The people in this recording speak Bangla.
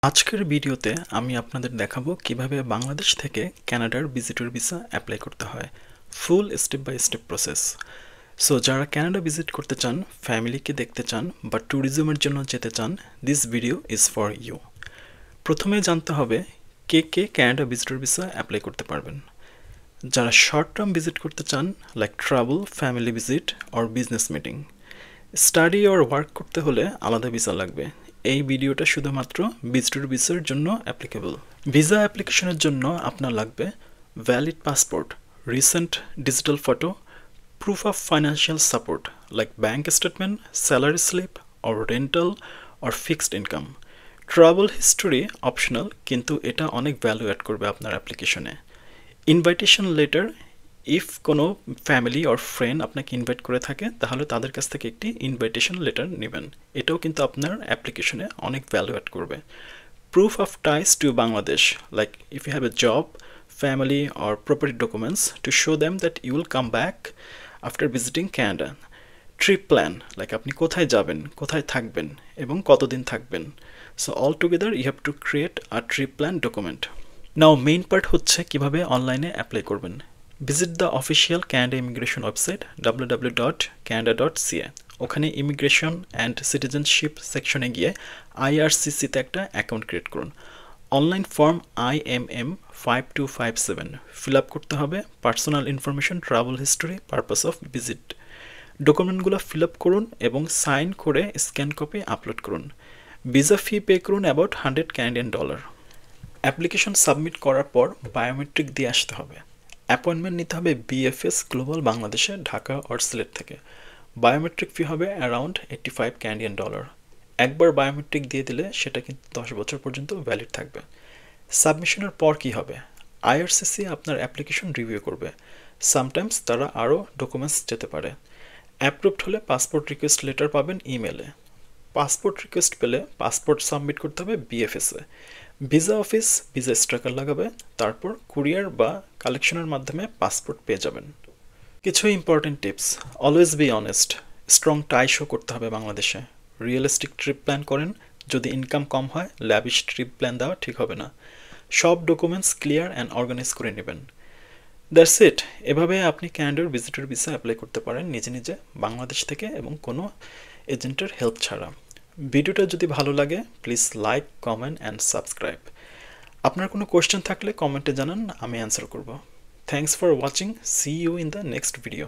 আজকের ভিডিওতে আমি আপনাদের দেখাবো কিভাবে বাংলাদেশ থেকে কানাডার ভিজিটর ভিসা অ্যাপ্লাই করতে হয়। Full step by step process. So যারা কানাডা ভিজিট করতে চান, ফ্যামিলিকে দেখতে চান বা ট্যুরিজমের জন্য যেতে চান, this video is for you. প্রথমে জানতে হবে কে কে কানাডা ভিজিটর ভিসা অ্যাপ্লাই করতে পারবেন। যারা শর্ট টার্ম ভিজিট করতে চান, like travel, family visit or business meeting. Study or work করতে হলে আলাদা ভিসা লাগবে। এই ভিডিওটা শুধুমাত্র ভিজিটর ভিসার জন্য অ্যাপ্লিকেবল। ভিসা অ্যাপ্লিকেশনের জন্য আপনার লাগবে valid passport, recent digital photo, proof of financial support like bank statement, salary slip or rental or fixed income. Travel history optional, কিন্তু এটা অনেক ভ্যালু অ্যাড করবে আপনার অ্যাপ্লিকেশনে। ইনভাইটেশন লেটার, ইফ কোনো ফ্যামিলি অর ফ্রেন্ড আপনাকে ইনভাইট করে থাকে তাহলে তাদের কাছ থেকে একটি ইনভাইটেশন লেটার নেবেন। এটাও কিন্তু আপনার অ্যাপ্লিকেশনে অনেক ভ্যালু অ্যাড করবে। Proof of ties to Bangladesh, like if you have a job, family or property documents to show them that you will come back after visiting Canada. Trip plan, like আপনি কোথায় যাবেন, কোথায় থাকবেন এবং কতদিন থাকবেন। So all together you have to create a trip plan document. Now main part হচ্ছে কিভাবে অনলাইনে অ্যাপ্লাই করবেন। Visit the official Canada immigration website www.canada.ca. ওখানে ইমিগ্রেশন অ্যান্ড সিটিজেনশিপ সেকশনে গিয়ে IRCC-তে একটা অ্যাকাউন্ট ক্রিয়েট করুন। Online form IMM 5257 fill up করতে হবে। Personal information, travel history, purpose of visit. ডকুমেন্টগুলো ফিল আপ করুন এবং সাইন করে স্ক্যান কপি আপলোড করুন। ভিসা ফি পে করুন অ্যাবাউট $100 অ্যাপ্লিকেশন সাবমিট করার পর বায়োমেট্রিক দিয়ে আসতে হবে। অ্যাপয়েন্টমেন্ট নিতে হবে BFS গ্লোবাল বাংলাদেশে, ঢাকা অর সিলেট থেকে। বায়োমেট্রিক ফি হবে অ্যারাউন্ড $85 একবার বায়োমেট্রিক দিয়ে দিলে সেটা কিন্তু 10 বছর পর্যন্ত ভ্যালিড থাকবে। সাবমিশনের পর কি হবে? IRCC আপনার অ্যাপ্লিকেশন রিভিউ করবে। সামটাইমস তারা আরও ডকুমেন্টস যেতে পারে। অ্যাপ্রুভড হলে পাসপোর্ট রিকোয়েস্ট লেটার পাবেন ইমেলে। পাসপোর্ট রিকোয়েস্ট পেলে পাসপোর্ট সাবমিট করতে হবে BFS-এ। ভিসা অফিস ভিসা স্ট্রাকার লাগাবে, তারপর কুরিয়ার বা কালেকশনের মাধ্যমে পাসপোর্ট পেয়ে যাবেন। কিছু important tips: always be honest, strong tie show করতে হবে বাংলাদেশে। রিয়েলিস্টিক ট্রিপ প্ল্যান করেন, যদি ইনকাম কম হয় ল্যাভিশ ট্রিপ প্ল্যান দেওয়া ঠিক হবে না। সব ডকুমেন্টস ক্লিয়ার অ্যান্ড অর্গানাইজ করে নেবেন। That's it. এভাবে আপনি কানাডার ভিজিটর ভিসা অ্যাপ্লাই করতে পারেন নিজে নিজে বাংলাদেশ থেকে এবং কোনো এজেন্টের হেল্প ছাড়া। ভিডিওটা যদি ভালো লাগে please like, comment and subscribe. আপনার কোনো কোয়েশ্চেন থাকলে কমেন্টে জানান, আমি অ্যান্সার করব। Thanks for watching. See you in the next video.